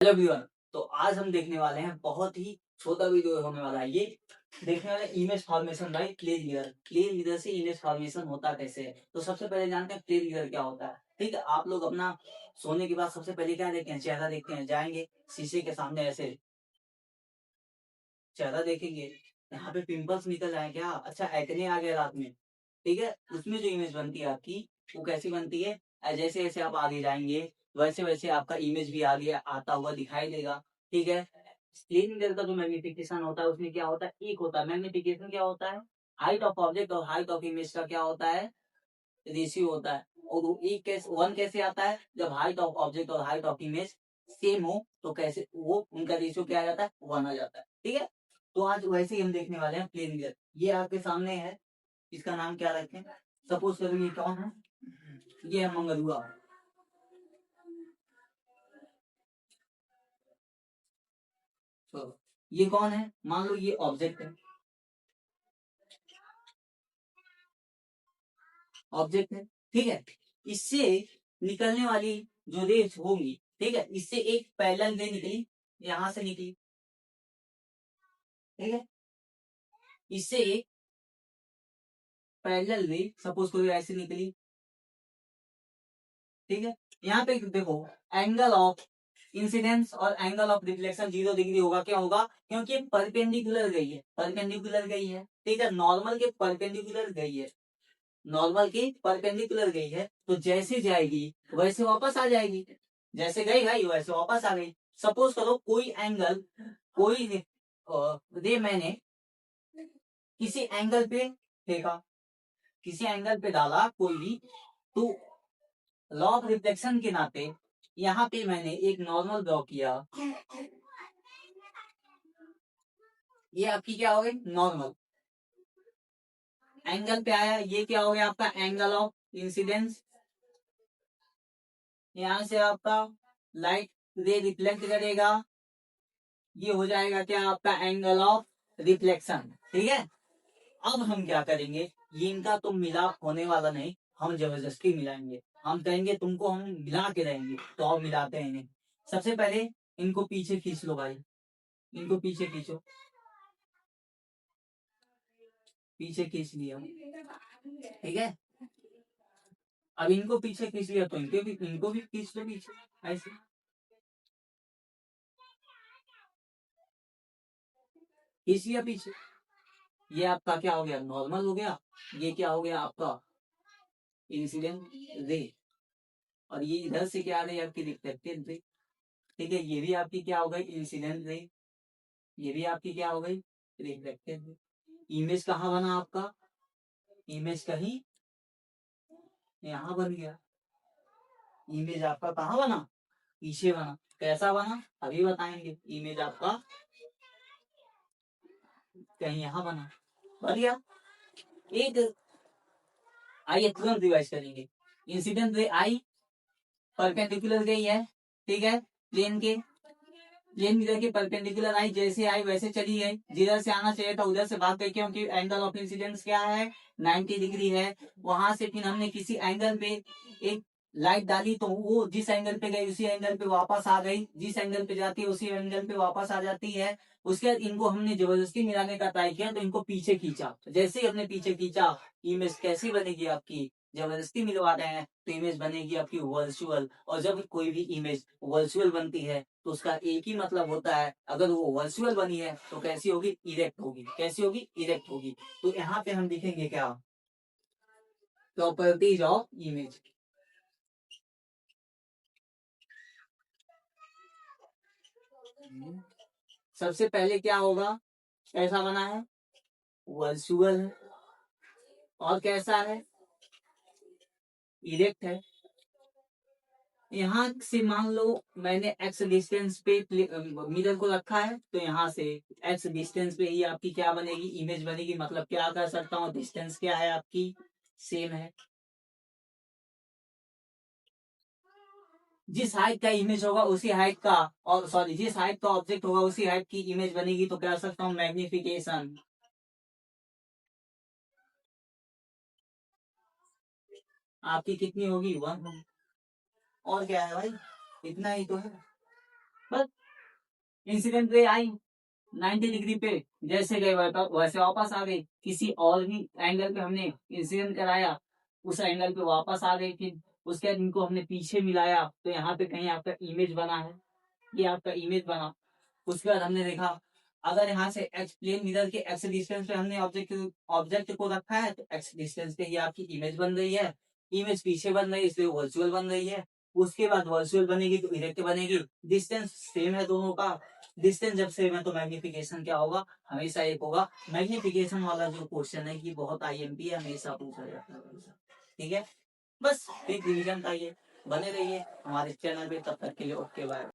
Hello everyone. तो आज हम देखने वाले हैं बहुत ही छोटा वीडियो होने वाला है। ये देखने वाले image formation by clear gear. Clear gear से इमेज फॉर्मेशन होता कैसे है। तो सबसे पहले जानते हैं क्लियर गियर क्या होता है। ठीक है, आप लोग अपना सोने के बाद सबसे पहले क्या देखते हैं, चेहरा देखते हैं। जाएंगे शीशे के सामने, ऐसे चेहरा देखेंगे, यहाँ पे पिंपल्स निकल आए क्या, अच्छा एक्ने आ गया रात में। ठीक है, उसमें जो इमेज बनती है आपकी, वो कैसी बनती है, जैसे जैसे आप आगे जाएंगे वैसे वैसे आपका इमेज भी आगे आता हुआ दिखाई देगा। ठीक है, स्क्रीन मिरर का जो मैग्निफिकेशन होता है उसमें क्या होता है, एक होता है मैग्निफिकेशन, क्या होता है हाइट ऑफ ऑब्जेक्ट और हाइट ऑफ इमेज का क्या होता है, रेशियो होता है। और वो एक कैसे वन कैसे आता है, जब हाइट ऑफ ऑब्जेक्ट और हाइट ऑफ इमेज सेम हो तो कैसे वो उनका रेशियो क्या आ जाता है, वन आ जाता है। ठीक है, तो आज वैसे ही हम देखने वाले हैं प्लेन गियर। ये आपके सामने है, इसका नाम क्या रखें, सपोज करो ये कौन है, ये है मंगलुआ। तो ये कौन है, मान लो ये ऑब्जेक्ट है, ऑब्जेक्ट है। ठीक है, इससे निकलने वाली जो रेस होंगी, ठीक है, इससे एक पैरेलल रे निकली, यहां से निकली। ठीक है, इससे एक पैरेलल रे सपोज करो ऐसे निकली। ठीक है, यहाँ पे देखो, एंगल ऑफ इंसिडेंस और एंगल ऑफ रिफ्लेक्शन 0 डिग्री होगा। क्या होगा, क्योंकि परपेंडिकुलर गई है, परपेंडिकुलर गई है। ठीक है, नॉर्मल के परपेंडिकुलर गई है, नॉर्मल की परपेंडिकुलर गई है, तो जैसे जाएगी वैसे वापस आ जाएगी, जैसे गई गई वैसे वापस आ गई। सपोज करो कोई एंगल, कोई रे मैंने किसी एंगल पे फेंका, किसी एंगल पे डाला कोई भी, तो लॉ ऑफ रिफ्लेक्शन के नाते यहाँ पे मैंने एक नॉर्मल ड्रॉ किया। ये आपकी क्या हो गई, नॉर्मल एंगल पे आया। ये क्या हो गया आपका, एंगल ऑफ इंसिडेंस। यहाँ से आपका लाइट रे रिफ्लेक्ट करेगा, ये हो जाएगा क्या आपका, एंगल ऑफ रिफ्लेक्शन। ठीक है, अब हम क्या करेंगे, ये इनका तो मिलाप होने वाला नहीं, हम जबरदस्ती मिलाएंगे। हम कहेंगे तुमको हम मिला के रहेंगे, तो अब मिलाते हैं इन्हें। सबसे पहले इनको पीछे खींच लो भाई, इनको पीछे खींचो, पीछे खींच लिया। ठीक है, अब इनको पीछे खींच लिया तो इनको भी खींच लो पीछे, ऐसे खींच लिया पीछे। ये आपका क्या हो गया, नॉर्मल हो गया। ये क्या हो गया आपका, इंसिडेंट रे। और ये इधर से क्या आ रही है आपकी, रिफ्लेक्टेड रे। ठीक है, ये भी आपकी क्या हो गई, इंसिडेंट रे। ये भी आपकी क्या हो गई, रिफ्लेक्टेड रे। इमेज कहाँ बना आपका, इमेज कहीं यहाँ बन गया। इमेज आपका कहाँ बना, पीछे बना। कैसा बना, अभी बताएंगे। इमेज आपका कहीं यहाँ बना, बढ़िया। एक आइए तुरंत रिवाइज करेंगे। इंसिडेंट रे आई, परपेंडिकुलर गई है। ठीक है, प्लेन के, प्लेन मिरर के परपेंडिकुलर आई, जैसे आई वैसे चली गई। जिधर से आना चाहिए था उधर से भाग गई, क्योंकि एंगल ऑफ इंसिडेंस क्या है, 90 डिग्री है। वहां से फिर हमने किसी एंगल पे एक लाइट डाली, तो वो जिस एंगल पे गई उसी एंगल पे वापस आ गई, जिस एंगल पे जाती है उसी एंगल पे वापस आ जाती है। उसके बाद इनको हमने जबरदस्ती मिलाने का ट्राई किया, तो इनको पीछे खींचा। जैसे ही हमने पीछे खींचा, इमेज कैसी बनेगी आपकी, जबरदस्ती मिलवा रहे हैं तो इमेज बनेगी आपकी वर्चुअल। और जब कोई भी इमेज वर्चुअल बनती है तो उसका एक ही मतलब होता है, अगर वो वर्चुअल बनी है तो कैसी होगी, इरेक्ट होगी। कैसी होगी, इरेक्ट होगी। तो यहाँ पे हम लिखेंगे क्या, प्रॉपर्टीज ऑफ इमेज। सबसे पहले क्या होगा, कैसा बना है, वर्चुअल है। और कैसा है, इरेक्ट है। यहाँ से मान लो मैंने एक्स डिस्टेंस पे मिरर को रखा है, तो यहाँ से एक्स डिस्टेंस पे ही आपकी क्या बनेगी, इमेज बनेगी। मतलब क्या कर सकता हूँ, डिस्टेंस क्या है आपकी, सेम है। जिस हाइट का इमेज होगा उसी हाइट का, और सॉरी जिस हाइट का ऑब्जेक्ट होगा उसी हाइट की इमेज बनेगी। तो क्या कर सकता हूँ, मैग्निफिकेशन। आपकी कितनी होगी, 1 होगी। और क्या है भाई, इतना ही तो है। बस इंसिडेंट रे आई 90 डिग्री पे, जैसे गए वैसे वापस आ गई, किसी और भी एंगल पे हमने इंसिडेंट कराया, उस एंगल पे वापस आ गई, फिर उसके बाद इनको हमने पीछे मिलाया तो यहाँ पे कहीं आपका इमेज बना है, ये आपका इमेज बना। उसके बाद हमने देखा अगर यहाँ से एक्स प्लेन मिरर के एक्स डिस्टेंस पे हमने ऑब्जेक्ट को रखा है तो एक्स डिस्टेंस पे ही आपकी इमेज बन रही है, इमेज पीछे बन रही है इसलिए वर्चुअल बन रही है। उसके बाद वर्चुअल बनेगी तो इरेक्ट बनेगी, डिस्टेंस सेम है दोनों का, डिस्टेंस जब सेम है तो मैग्निफिकेशन क्या होगा, हमेशा एक होगा। मैग्निफिकेशन वाला जो क्वेश्चन है ये बहुत आईएमपी है, हमेशा पूछा जाता है हमेशा। ठीक है, बस एक रिवीजन था ये। बने रहिए हमारे चैनल पे, तब तक के लिए ओके बाय।